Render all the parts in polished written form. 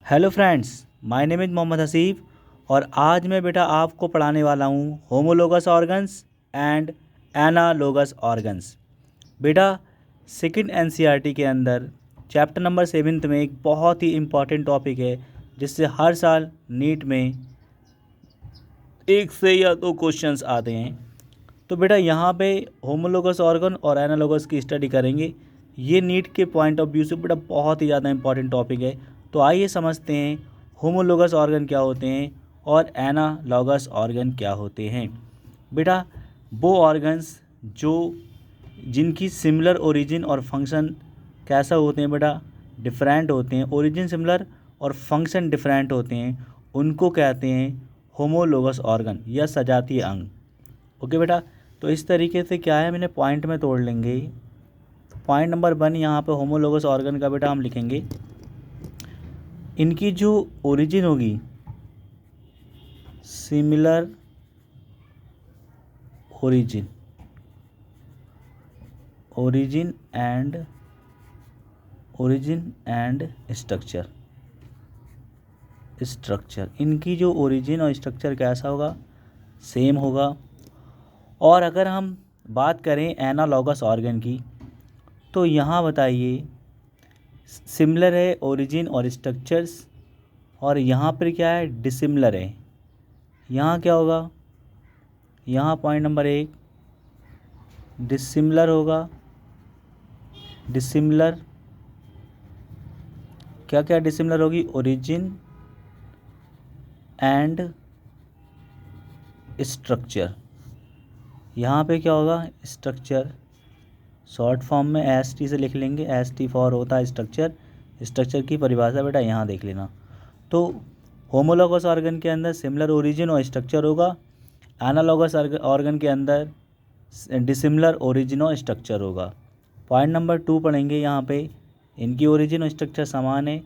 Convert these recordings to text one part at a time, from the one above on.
Hello friends, my name is Mohammad Haseeb और आज मैं बेटा आपको पढ़ाने वाला हूँ homologous organs and analogous organs. बेटा सेकंड एनसीईआरटी के अंदर चैप्टर नंबर 7 में एक बहुत ही इम्पॉर्टेंट टॉपिक है जिससे हर साल नीट में एक से या दो क्वेश्चंस आते हैं। तो बेटा यहाँ पे होमोलोगस ऑर्गन और एनालोगस की स्टडी करेंगे। ये नीट के पॉइंट ऑफ व्यू से बेटा बहुत ही ज़्यादा इंपॉर्टेंट टॉपिक है। तो आइए समझते हैं होमोलोगस ऑर्गन क्या होते हैं और एनालोगस ऑर्गन क्या होते हैं। बेटा वो ऑर्गन्स जिनकी सिमिलर ओरिजिन और फंक्शन कैसा होते हैं बेटा, डिफरेंट होते हैं। ओरिजिन सिमिलर और फंक्शन डिफरेंट होते हैं, उनको कहते हैं होमोलोगस ऑर्गन या सजातीय अंग। ओके बेटा, तो इस तरीके से क्या है, मैंने पॉइंट में तोड़ लेंगे। पॉइंट नंबर 1 यहाँ पे होमोलोगस ऑर्गन का बेटा हम लिखेंगे, इनकी जो ओरिजिन होगी सिमिलर ओरिजिन एंड स्ट्रक्चर। इनकी जो ओरिजिन और स्ट्रक्चर कैसा होगा, सेम होगा। और अगर हम बात करें एनालॉगस ऑर्गन की, तो यहाँ बताइए सिमिलर है ओरिजिन और स्ट्रक्चर्स, और यहाँ पर क्या है, डिसिमिलर है। यहाँ क्या होगा, यहाँ पॉइंट नंबर 1 डिसिमिलर होगा। डिसिमिलर क्या क्या डिसिमिलर होगी, ओरिजिन एंड स्ट्रक्चर। यहाँ पे क्या होगा, स्ट्रक्चर, शॉर्ट फॉर्म में ST से लिख लेंगे। ST फॉर होता है स्ट्रक्चर। स्ट्रक्चर की परिभाषा बेटा यहाँ देख लेना। तो होमोलोगस ऑर्गन के अंदर सिमिलर ओरिजिन और स्ट्रक्चर होगा, एनालॉगस ऑर्गन के अंदर डिसिमिलर ओरिजिन और स्ट्रक्चर होगा। पॉइंट नंबर 2 पढ़ेंगे। यहाँ पे इनकी ओरिजिन और स्ट्रक्चर समान है,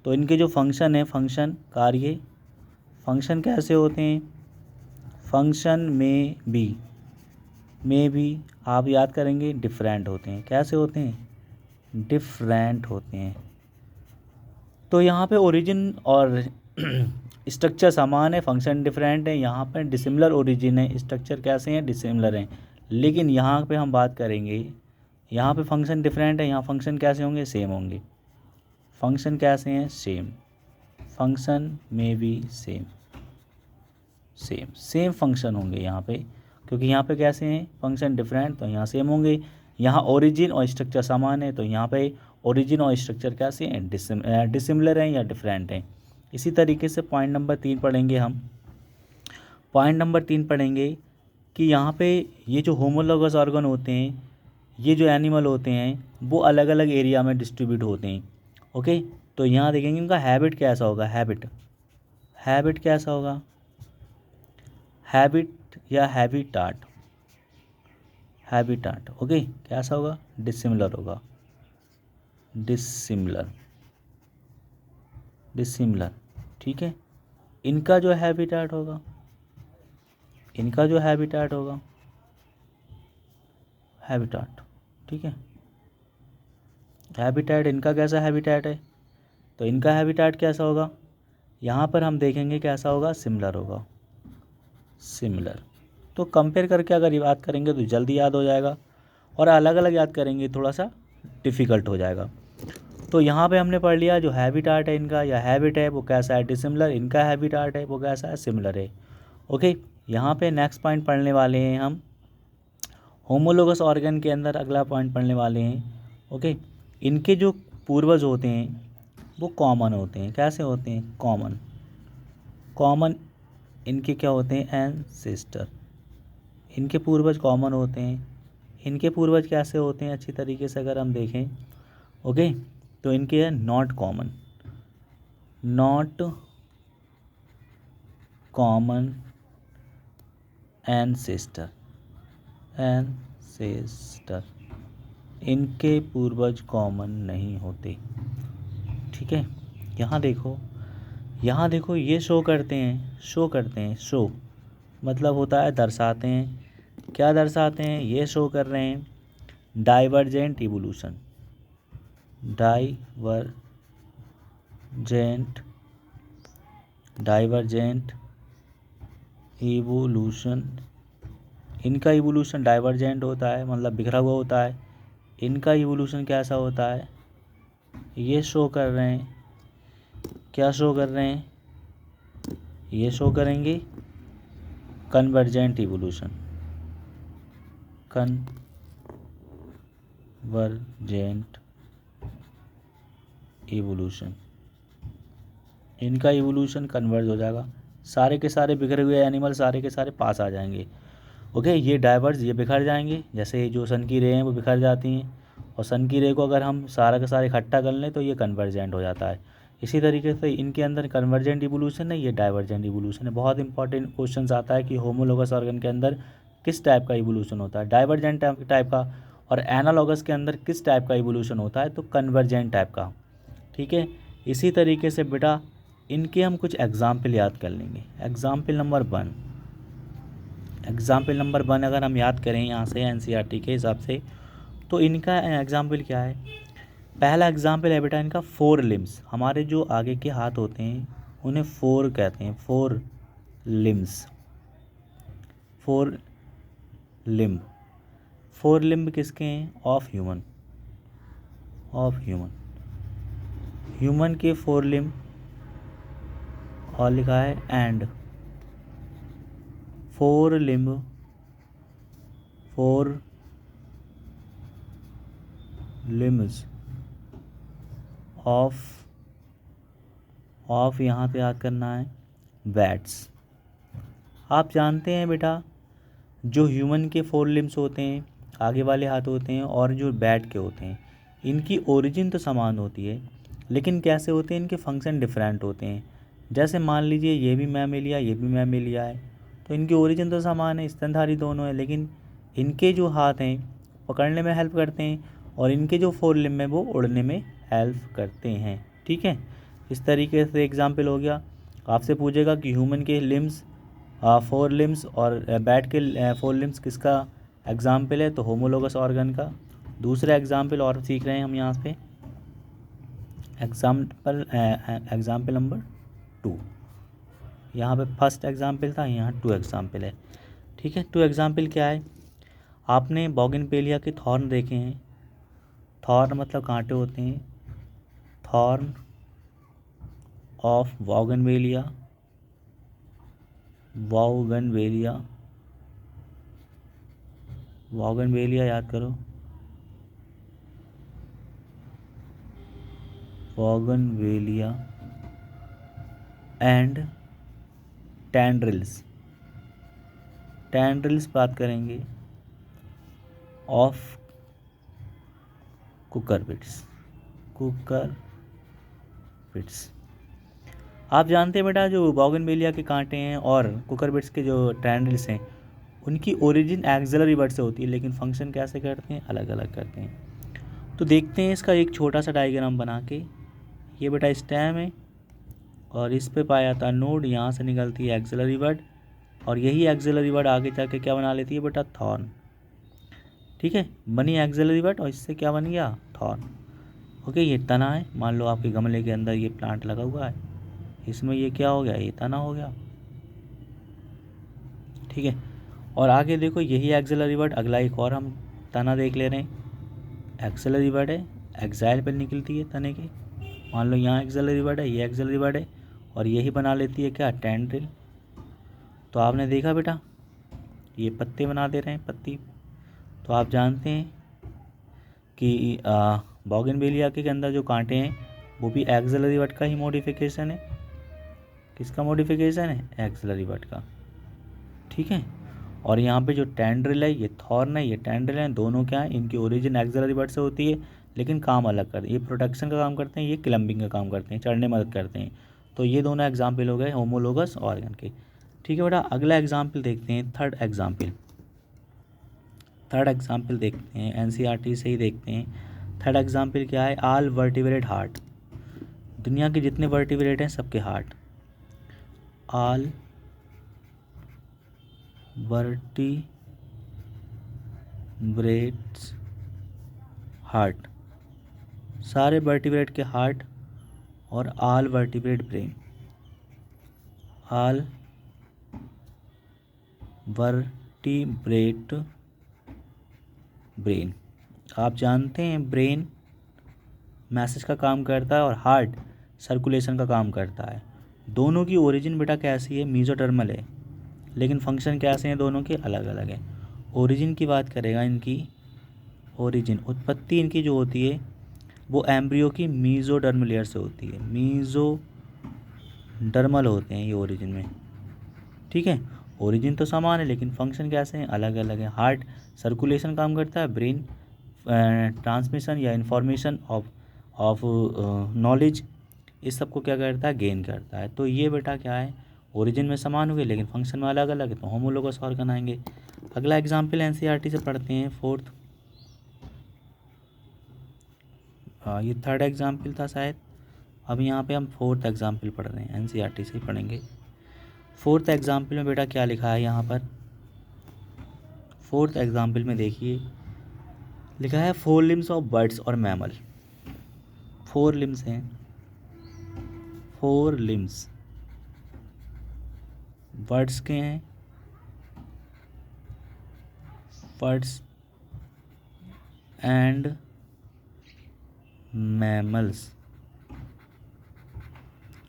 तो इनके जो फंक्शन है, फंक्शन कार्य, फंक्शन कैसे होते हैं, फंक्शन में भी आप याद करेंगे डिफरेंट होते हैं। कैसे होते हैं, डिफरेंट होते हैं। तो यहाँ पे ओरिजिन और स्ट्रक्चर समान है, फंक्शन डिफरेंट है। यहाँ पे डिसिमिलर ओरिजिन है, स्ट्रक्चर कैसे हैं, डिसिमिलर हैं। लेकिन यहाँ पे हम बात करेंगे, यहाँ पे फंक्शन डिफरेंट है, यहाँ फंक्शन कैसे होंगे, सेम होंगे। फंक्शन कैसे हैं, सेम। फंक्शन में भी सेम फंक्शन होंगे यहाँ पे, क्योंकि यहाँ पे कैसे हैं, फंक्शन डिफरेंट, तो यहाँ सेम होंगे। यहाँ ओरिजिन और स्ट्रक्चर समान है, तो यहाँ पे ओरिजिन और स्ट्रक्चर कैसे हैं, डिसिमिलर हैं या डिफरेंट हैं। इसी तरीके से पॉइंट नंबर 3 पढ़ेंगे हम। पॉइंट नंबर 3 पढ़ेंगे कि यहाँ पे ये जो होमोलोगस ऑर्गन होते हैं, ये जो एनिमल होते हैं, वो अलग अलग एरिया में डिस्ट्रीब्यूट होते हैं। ओके, तो यहाँ देखेंगे इनका हैबिट कैसा होगा, हैबिट कैसा होगा, हैबिट या हैबिटाट। ओके, कैसा होगा, डिसिमिलर होगा। डिसिमिलर, ठीक है। इनका जो हैबिटाट होगा, हैबिटाट, ठीक है। हैबिटेट, इनका कैसा हैबिटेट है, तो इनका हैबिटेट कैसा होगा, यहाँ पर हम देखेंगे कैसा होगा, सिमिलर होगा। तो कंपेयर करके अगर याद करेंगे तो जल्दी याद हो जाएगा, और अलग अलग याद करेंगे थोड़ा सा डिफ़िकल्ट हो जाएगा। तो यहाँ पे हमने पढ़ लिया जो हैबिटेट है इनका या हैबिट है वो कैसा है, डिसिमिलर। इनका हैबिटेट है वो कैसा है, सिमिलर है। ओके, यहाँ पे नेक्स्ट पॉइंट पढ़ने वाले हैं हम, होमोलोगस ऑर्गन के अंदर अगला पॉइंट पढ़ने वाले हैं। ओके, इनके जो पूर्वज होते हैं वो कॉमन होते हैं। कैसे होते हैं, कॉमन इनके क्या होते हैं, एंसेस्टर। इनके पूर्वज कॉमन होते हैं। इनके पूर्वज कैसे होते हैं, अच्छी तरीके से अगर हम देखें, ओके, तो इनके है नॉट कॉमन एंसेस्टर। इनके पूर्वज कॉमन नहीं होते, ठीक है। यहाँ देखो ये शो करते हैं, शो मतलब होता है दर्शाते हैं। क्या दर्शाते हैं, ये शो कर रहे हैं डाइवर्जेंट इवोल्यूशन। डाइवर्जेंट इवोल्यूशन, इनका इवोल्यूशन डाइवर्जेंट होता है, मतलब बिखरा हुआ होता है। इनका इवोल्यूशन कैसा होता है, ये शो कर रहे हैं, क्या शो कर रहे हैं, ये शो करेंगे कन्वर्जेंट इवोल्यूशन, कन्वर्जेंट इवोल्यूशन। इनका इवोल्यूशन कन्वर्ज हो जाएगा, सारे के सारे बिखरे हुए एनिमल सारे के सारे पास आ जाएंगे। ओके, ये डाइवर्ज, ये बिखर जाएंगे, जैसे जो सन की रे हैं वो बिखर जाती हैं, और सन की रे को अगर हम सारा का सारा इकट्ठा कर लें तो ये कन्वर्जेंट हो जाता है। इसी तरीके से इनके अंदर कन्वर्जेंट इवोल्यूशन है, ये डाइवर्जेंट इवोल्यूशन है। बहुत इंपॉर्टेंट क्वेश्चन आता है कि होमोलोगस ऑर्गन के अंदर किस टाइप का इवोल्यूशन होता है, डाइवर्जेंट टाइप का, और एनालॉगस के अंदर किस टाइप का इवोल्यूशन होता है, तो कन्वर्जेंट टाइप का। ठीक है, इसी तरीके से बेटा इनके हम कुछ एग्जाम्पल याद कर लेंगे। एग्जाम्पल नंबर 1 अगर हम याद करें यहाँ से एनसीईआरटी के हिसाब से, तो इनका एग्जाम्पल क्या है। पहला एग्जाम्पल है बेटा इनका 4 लिम्स। हमारे जो आगे के हाथ होते हैं उन्हें 4 कहते हैं, 4 लिम्स, 4 लिम्ब। 4 लिम्ब किसके हैं, of human, of human, human के 4 लिम्ब, और लिखा है एंड 4 लिम्ब, 4 लिम्स ऑफ यहाँ पे याद करना है बैट्स। आप जानते हैं बेटा जो ह्यूमन के 4 लिम्स होते हैं, आगे वाले हाथ होते हैं, और जो बैट के होते हैं, इनकी ओरिजिन तो समान होती है, लेकिन कैसे होते हैं, इनके फंक्शन डिफरेंट होते हैं। जैसे मान लीजिए ये भी मैमेलिया, ये भी मैमेलिया है, तो इनकी ओरिजिन तो समान है, स्तनधारी दोनों है, लेकिन इनके जो हाथ हैं पकड़ने में हेल्प करते हैं, और इनके जो 4 लिम्ब हैं वो उड़ने में हेल्प करते हैं। ठीक है, इस तरीके से एग्जाम्पल हो गया। आपसे पूछेगा कि ह्यूमन के लिम्स 4 लिम्स और बैट के 4 लिम्स किसका एग्जाम्पल है, तो होमोलोगस ऑर्गन का। दूसरा एग्जाम्पल और सीख रहे हैं हम यहाँ पे, एग्जाम्पल नंबर 2। यहाँ पे फर्स्ट एग्जाम्पल था, यहाँ 2 एग्जाम्पल है। ठीक है, 2 एग्जाम्पल क्या है, आपने बोगनवेलिया के थॉर्न देखे हैं। थॉर्न मतलब कांटे होते हैं, thorn of bougainvillea, bougainvillea, bougainvillea याद करो, बोगनवेलिया एंड टेंड्रिल्स, टेंड्रिल्स बात करेंगे ऑफ कुकरबिट्स, कुकरबिट्स। आप जानते हैं बेटा जो बोगनवेलिया के कांटे हैं और कुकरबिट्स के जो टेंड्रिल्स हैं, उनकी ओरिजिन एक्सिलरी वर्ड से होती है, लेकिन फंक्शन कैसे करते हैं, अलग अलग करते हैं। तो देखते हैं इसका एक छोटा सा डायग्राम बना के। ये बेटा स्टेम है, और इस पे पाया जाता है नोड, यहाँ से निकलती है एक्सिलरी वर्ड, और यही एक्सिलरी वर्ड आगे जाके क्या बना लेती है बेटा, थॉर्न। ठीक है, बनी एक्सिलरी वर्ड और इससे क्या बन गया, थॉर्न। ओके, ये तना है, मान लो आपके गमले के अंदर ये प्लांट लगा हुआ है, इसमें ये क्या हो गया, ये तना हो गया। ठीक है, और आगे देखो यही एक्सिलरी वर्ड, अगला एक और हम तना देख ले रहे हैं। एक्सिलरी वर्ड है, एक्साइल पर निकलती है तने की, मान लो यहाँ एक्सिलरी वर्ड है, ये एक्सिलरी वर्ड है, और यही बना लेती है क्या, टेंड्रिल। तो आपने देखा बेटा ये पत्ते बना दे रहे हैं, पत्ती। तो आप जानते हैं कि बोगनवेलिया के अंदर जो कांटे हैं वो भी एक्सिलरी वर्ड का ही मॉडिफिकेशन है। किसका मॉडिफिकेशन है, एक्सिलरी वर्ड का। ठीक है, और यहाँ पे जो टेंड्रिल है, ये थॉर्न है, ये टेंड्रिल है, दोनों क्या है, इनकी ओरिजिन एक्सिलरी वर्ड से होती है, लेकिन काम अलग करते हैं। ये प्रोटेक्शन का काम करते हैं, ये क्लम्बिंग का काम करते हैं, चढ़ने में मदद करते हैं। तो ये दोनों एग्जाम्पल हो गए होमोलोगस ऑर्गन के। ठीक है बेटा, अगला एग्जाम्पल देखते हैं, थर्ड एग्जाम्पल। थर्ड एग्जाम्पल देखते हैं, एनसीईआरटी से ही देखते हैं। थर्ड एग्जाम्पल क्या है, ऑल वर्टिब्रेट हार्ट, दुनिया के जितने वर्टिब्रेट हैं सबके हार्ट, ऑल वर्टिब्रेट्स हार्ट, सारे वर्टिब्रेट के हार्ट, और all vertebrate brain, all vertebrate brain. आप जानते हैं ब्रेन मैसेज का काम करता है और हार्ट सर्कुलेशन का काम करता है। दोनों की ओरिजिन बेटा कैसी है, मीजोडर्मल है, लेकिन फंक्शन कैसे हैं दोनों के, अलग अलग है। ओरिजिन की बात करेगा, इनकी ओरिजिन उत्पत्ति इनकी जो होती है वो एम्ब्रियो की मीजोडर्मल लेयर से होती है। मीजोडर्मल होते हैं ये ओरिजिन में, ठीक है। ओरिजिन तो समान है लेकिन फंक्शन कैसे हैं, अलग अलग है। हार्ट सर्कुलेशन काम करता है, ब्रेन ट्रांसमिशन या इंफॉर्मेशन ऑफ नॉलेज, इस सब को क्या करता है, गेन करता है। तो ये बेटा क्या है, ओरिजिन में समान हुए लेकिन फंक्शन में अलग अलग है, तो होमोलोगस ऑर्गन आएंगे। अगला एग्जाम्पल एनसीईआरटी से पढ़ते हैं, फोर्थ, ये थर्ड एग्जाम्पल था शायद, अब यहाँ पे हम फोर्थ एग्जाम्पल पढ़ रहे हैं, एनसीईआरटी से ही पढ़ेंगे। फोर्थ एग्जाम्पल में बेटा क्या लिखा है यहाँ पर, फोर्थ एग्जाम्पल में देखिए लिखा है 4 लिम्स ऑफ बर्ड्स और मैमल। 4 लिम्स हैं, 4 लिम्स बर्ड्स के हैं, बर्ड्स एंड मैमल्स।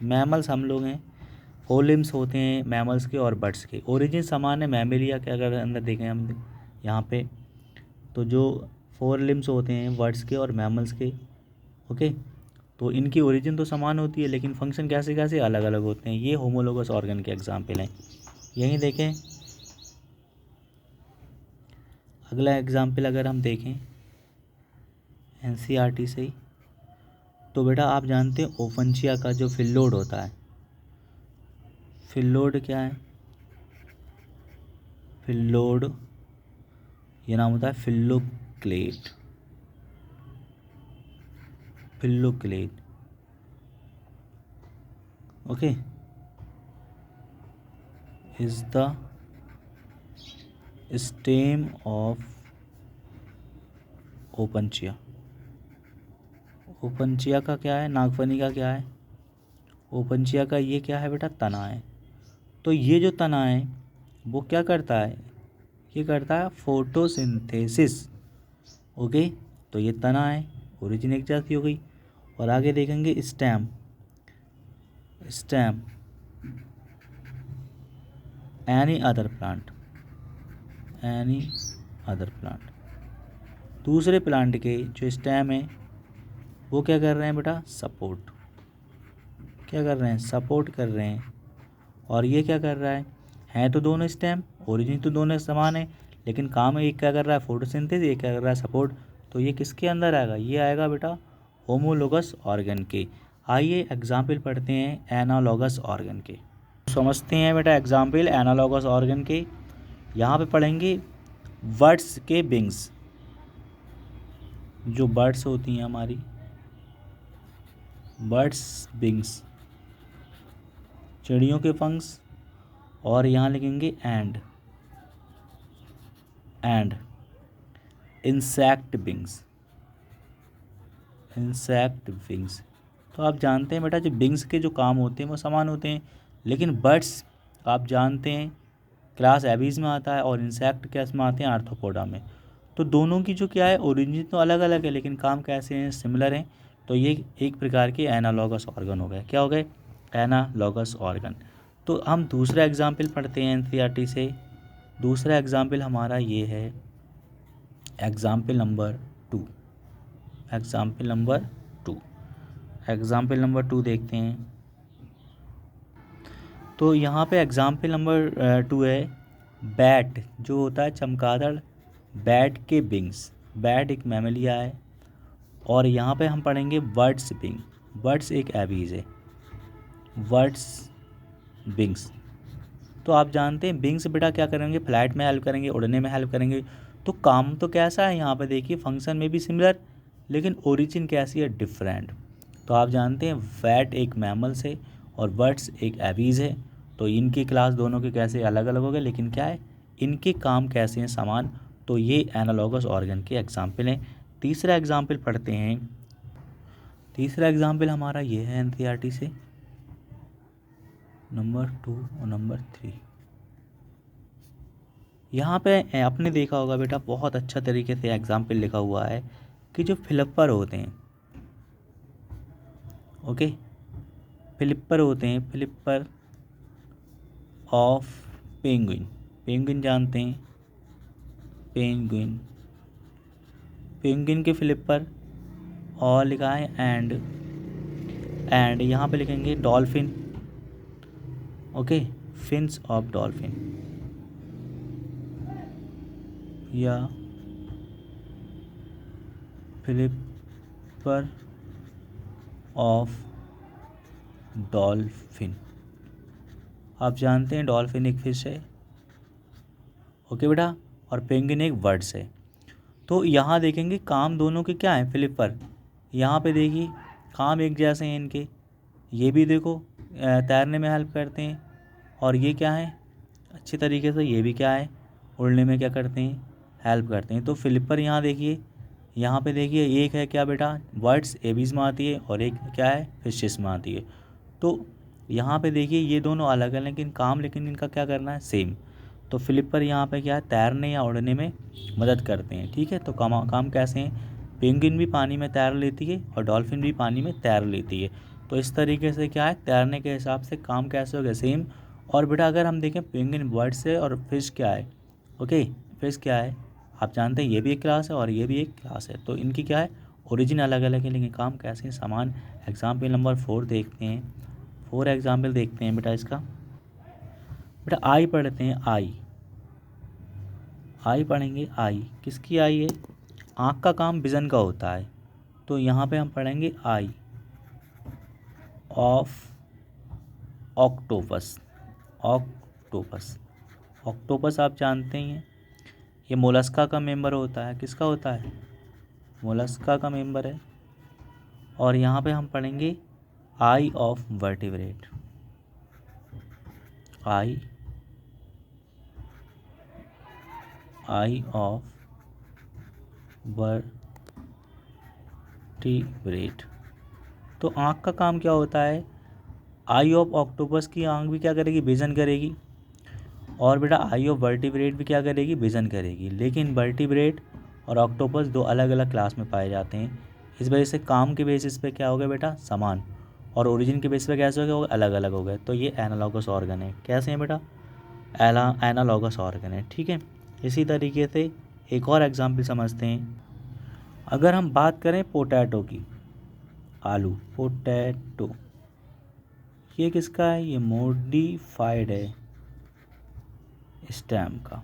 मैमल्स हम लोग हैं, 4 लिम्स होते हैं मैमल्स के और बर्ड्स के। ओरिजिन समान है, मैमेलिया के अगर अंदर देखें हम यहाँ पे, तो जो 4 लिम्स होते हैं बर्ड्स के और मैमल्स के, ओके, तो इनकी ओरिजिन तो समान होती है लेकिन फंक्शन कैसे कैसे अलग अलग होते हैं। ये होमोलोगस ऑर्गन के एग्जाम्पल हैं। यहीं देखें, अगला एग्जाम्पल अगर हम देखें एनसीईआरटी से ही, तो बेटा आप जानते हैं ओपनचिया का जो फिल्लोड होता है, फिल्लोड क्या है, फिल्लोड ये नाम होता है phylloclade, phylloclade, okay, is the stem of Opuntia. Opuntia का क्या है, नागफनी का क्या है, ओपनचिया का ये क्या है बेटा, तना है। तो ये जो तना है वो क्या करता है, ये करता है फोटोसिंथेसिस, ओके। तो ये तना है, ओरिजिन एक जाती हो गई। और आगे देखेंगे stem, stem any other plant, any other plant, दूसरे प्लांट के जो स्टेम है वो क्या कर रहे हैं बेटा, सपोर्ट, क्या कर रहे हैं, सपोर्ट कर रहे हैं। और ये क्या कर रहा है तो दोनों स्टेम, ओरिजिन तो दोनों समान है लेकिन काम एक क्या कर रहा है, फोटोसिंथेसिस, एक क्या कर रहा है, सपोर्ट। तो ये किसके अंदर आएगा, ये आएगा बेटा होमोलोगस ऑर्गन के। आइए एग्जाम्पल पढ़ते हैं एनालॉगस ऑर्गन के, समझते हैं बेटा एग्जाम्पल एनालॉगस ऑर्गन के। यहाँ पे पढ़ेंगे बर्ड्स के विंग्स, जो बर्ड्स होती हैं हमारी, बर्ड्स विंग्स, चिड़ियों के पंख, और यहाँ लिखेंगे and insect wings, insect wings. तो आप जानते हैं बेटा जो विंग्स के जो काम होते हैं वो समान होते हैं, लेकिन बर्ड्स आप जानते हैं क्लास एबीज में आता है और इंसेक्ट कैस में आते हैं आर्थ्रोपोडा में। तो दोनों की जो क्या है ओरिजिन तो अलग अलग है लेकिन काम कैसे हैं, सिमिलर हैं। तो ये एक प्रकार के एनालॉगस ऑर्गन हो गए, क्या हो गए, एनालॉगस ऑर्गन। तो हम दूसरा एग्जाम्पल पढ़ते हैं एनसीईआरटी से। दूसरा एग्जाम्पल हमारा ये है example number 2, example number 2, example number 2 देखते हैं। तो यहाँ पे एग्जाम्पल नंबर 2 है बैट, जो होता है चमगादड़, बैट के विंग्स। बैट एक मैमलिया है। और यहाँ पे हम पढ़ेंगे बर्ड्स विंग, बर्ड्स एक एबीज है, बर्ड्स विंग्स। तो आप जानते हैं विंग्स बेटा क्या करेंगे, फ्लाइट में हेल्प करेंगे, उड़ने में हेल्प करेंगे। तो काम तो कैसा है यहाँ पे देखिए, फंक्शन में भी सिमिलर लेकिन ओरिजिन कैसी है, डिफरेंट। तो आप जानते हैं बैट एक मैमल्स है और बर्ड्स एक एबीज है। तो इनकी क्लास दोनों के कैसे अलग अलग हो गए लेकिन क्या है, इनके काम कैसे हैं, समान। तो ये एनालॉगस ऑर्गन के एग्जाम्पल हैं। तीसरा एग्जाम्पल पढ़ते हैं। तीसरा एग्जाम्पल हमारा ये है एनसीईआरटी से, नंबर 2 और नंबर 3। यहाँ पे आपने देखा होगा बेटा, बहुत अच्छा तरीके से एग्जाम्पल लिखा हुआ है कि जो फ्लिपर होते हैं, ओके, फ्लिपर होते हैं, फ्लिपर ऑफ पेंगुइन। पेंगुइन जानते हैं, पेंगुइन, पेंगुइन के फ्लिपर, और लिखा है एंड यहाँ पे लिखेंगे dolphin, okay, fins of dolphin, या फ्लिपर ऑफ डॉल्फिन। आप जानते हैं डॉल्फिन एक फिश है, ओके बेटा, और पेंगुइन एक वर्ड्स है। तो यहाँ देखेंगे काम दोनों के क्या है, फ्लिपर। यहाँ पे देखिए काम एक जैसे हैं इनके, ये भी देखो तैरने में हेल्प करते हैं, और ये क्या है अच्छी तरीके से, ये भी क्या है उड़ने में क्या करते हैं, हेल्प करते हैं। तो फ्लिपर यहाँ देखिए, यहाँ पे देखिए एक है क्या बेटा, वर्ड्स एबीज में आती है, और एक क्या है फिशेस में आती है। तो यहाँ पे देखिए ये दोनों अलग अलग, लेकिन काम लेकिन इनका क्या करना है, सेम। तो फ्लिपर यहाँ पे क्या है, तैरने या उड़ने में मदद करते हैं, ठीक है। तो काम कैसे हैं, पेंगुइन भी पानी में तैर लेती है और डॉल्फिन भी पानी में तैर लेती है। तो इस तरीके से क्या है, तैरने के हिसाब से काम कैसे हो गया, सेम। और बेटा अगर हम देखें पेंगुइन वर्ड्स है और फिश क्या है, ओके, फिश क्या है, आप जानते हैं ये भी एक क्लास है और ये भी एक क्लास है। तो इनकी क्या है, ओरिजिन अलग अलग है लेकिन काम कैसे हैं, समान। एग्जाम्पल नंबर 4 देखते हैं, 4 एग्जाम्पल देखते हैं बेटा इसका। बेटा आई पढ़ते हैं, आई पढ़ेंगे, आई किसकी आई है, आँख का काम विज़न का होता है। तो यहाँ पे हम पढ़ेंगे eye of octopus, octopus, octopus आप जानते ही हैं ये मोलस्का का मेंबर होता है, किसका होता है, मोलस्का का मेंबर है। और यहाँ पे हम पढ़ेंगे eye of vertebrate, eye of vertebrate. तो आँख का काम क्या होता है, आई ऑफ ऑक्टोपस की आँख भी क्या करेगी, विजन करेगी, और बेटा आई ऑफ वर्टिब्रेट भी क्या करेगी, विजन करेगी। लेकिन वर्टिब्रेट और ऑक्टोपस दो अलग अलग क्लास में पाए जाते हैं, इस वजह से काम के बेसिस पे क्या हो गया बेटा, समान, और ओरिजिन के बेसिस पे कैसे हो गया, अलग अलग हो गए। तो ये एनालॉगस ऑर्गन है, कैसे हैं बेटा, एनालॉगस ऑर्गन है, ठीक है। इसी तरीके से एक और एग्जाम्पल समझते हैं। अगर हम बात करें पोटैटो की, आलू, पोटैटो, ये किसका है, ये मॉडिफाइड है स्टेम का।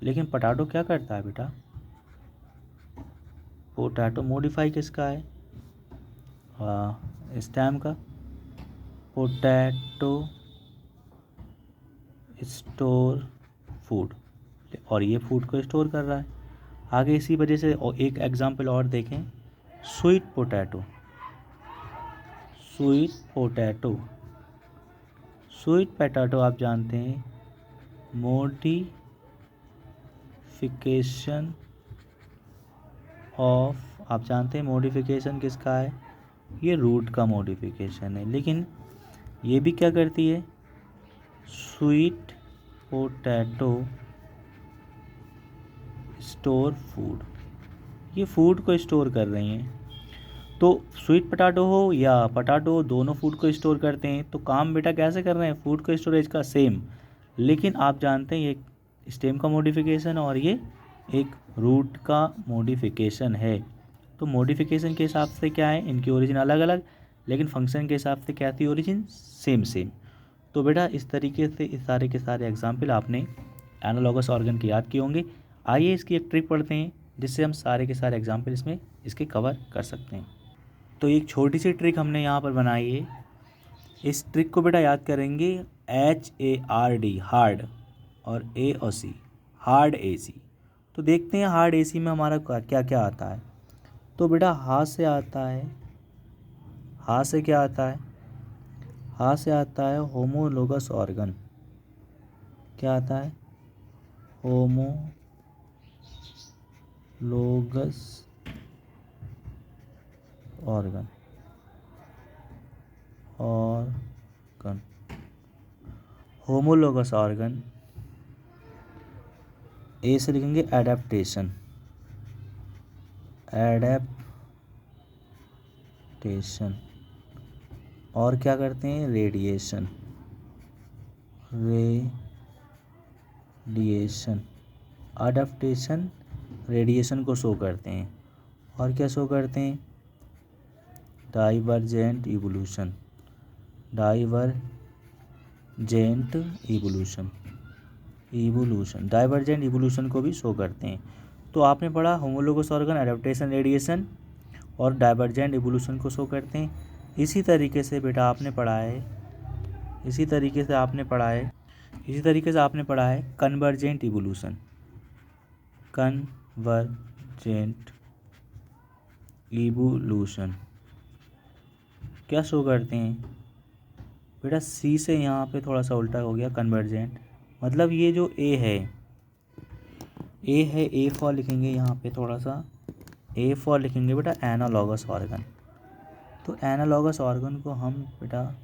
लेकिन पोटैटो क्या करता है बेटा, पोटैटो मॉडिफाई किसका है, स्टेम का। पोटैटो स्टोर फूड, और ये फूड को स्टोर कर रहा है आगे। इसी वजह से एक एग्जांपल और देखें, sweet potato, sweet potato, sweet potato आप जानते हैं मॉडिफिकेशन ऑफ, आप जानते हैं मॉडिफिकेशन किसका है, ये रूट का मॉडिफिकेशन है। लेकिन ये भी क्या करती है, स्वीट पोटैटो स्टोर फूड, ये फूड को स्टोर कर रही हैं। तो स्वीट पोटैटो हो या पोटैटो, दोनों फूड को स्टोर करते हैं। तो काम बेटा कैसे कर रहे हैं, फूड को स्टोरेज का सेम। लेकिन आप जानते हैं ये स्टेम का मॉडिफिकेशन और ये एक रूट का मॉडिफिकेशन है। तो मॉडिफिकेशन के हिसाब से क्या है, इनकी ओरिजिन अलग अलग, लेकिन फंक्शन के हिसाब से क्या थी ओरिजिन, सेम सेम। तो बेटा इस तरीके से इस सारे के सारे एग्जाम्पल आपने एनालॉगस ऑर्गन के याद किए होंगे। आइए इसकी एक ट्रिक पढ़ते हैं जिससे हम सारे के सारे एग्जाम्पल इसमें इसके कवर कर सकते हैं। तो एक छोटी सी ट्रिक हमने यहाँ पर बनाई है। इस ट्रिक को बेटा याद करेंगे, HARD हार्ड और A और C हार्ड AC। तो देखते हैं हार्ड AC में हमारा क्या क्या आता है। तो बेटा हाथ से आता है, हाथ से क्या आता है, हाथ से आता है होमोलोगस ऑर्गन। क्या आता है, होमोलोगस ऑर्गन। और ऑर्गन। होमोलोगस ऑर्गन, ए से लिखेंगे एडेप्टेशन, एडेप्टेशन। और क्या करते हैं, रेडिएशन, रेडिएशन। अडेप्टेशन रेडिएशन को शो करते हैं। और क्या शो करते हैं, divergent evolution, divergent evolution, divergent evolution को भी शो करते हैं। तो आपने पढ़ा होमोलोगस ऑर्गन एडेप्टेशन, रेडिएशन और डाइवर्जेंट इवोल्यूशन को शो करते हैं। इसी तरीके से बेटा आपने पढ़ा है, इसी तरीके से आपने पढ़ा है कन्वर्जेंट इवोल्यूशन। कन्वर्जेंट इवोल्यूशन क्या शो करते हैं बेटा, सी से यहाँ पे थोड़ा सा उल्टा हो गया, कन्वर्जेंट मतलब ये जो ए है, ए फॉर लिखेंगे यहाँ पे, थोड़ा सा ए फॉर लिखेंगे बेटा एनालॉगस ऑर्गन। तो एनालॉगस ऑर्गन को हम बेटा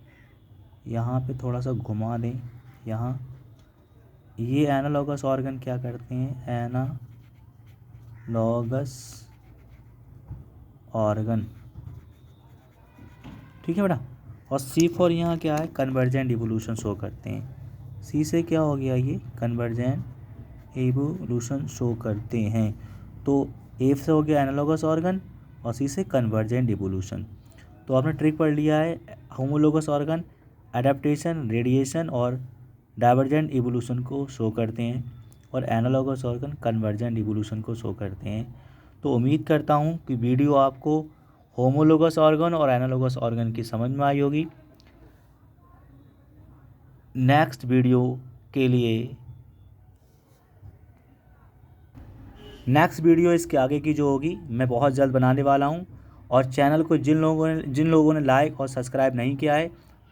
यहाँ पे थोड़ा सा घुमा दें, यहाँ ये एनालॉगस ऑर्गन क्या करते हैं, एनालॉगस ऑर्गन, ठीक है बेटा। और सी फॉर यहाँ क्या है, कन्वर्जेंट इवोल्यूशन शो करते हैं। सी से क्या हो गया, ये कन्वर्जेंट इवोल्यूशन शो करते हैं। तो एफ से हो गया एनालॉगस ऑर्गन और सी से कन्वर्जेंट इवोल्यूशन। तो आपने ट्रिक पढ़ लिया है, होमोलोगस ऑर्गन एडेप्टेशन, रेडिएशन और डाइवर्जेंट इवोल्यूशन को शो करते हैं और एनालॉगस ऑर्गन कन्वर्जेंट इवोल्यूशन को शो करते हैं। तो उम्मीद करता हूँ कि वीडियो आपको होमोलोगस ऑर्गन और एनालॉगस ऑर्गन की समझ में आई होगी। नेक्स्ट वीडियो इसके आगे की जो होगी मैं बहुत जल्द बनाने वाला हूँ। और चैनल को जिन लोगों ने लाइक और सब्सक्राइब नहीं किया है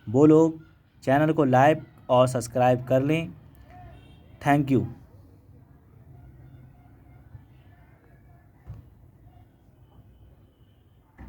वो लोग चैनल को लाइक और सब्सक्राइब कर लें। Thank you.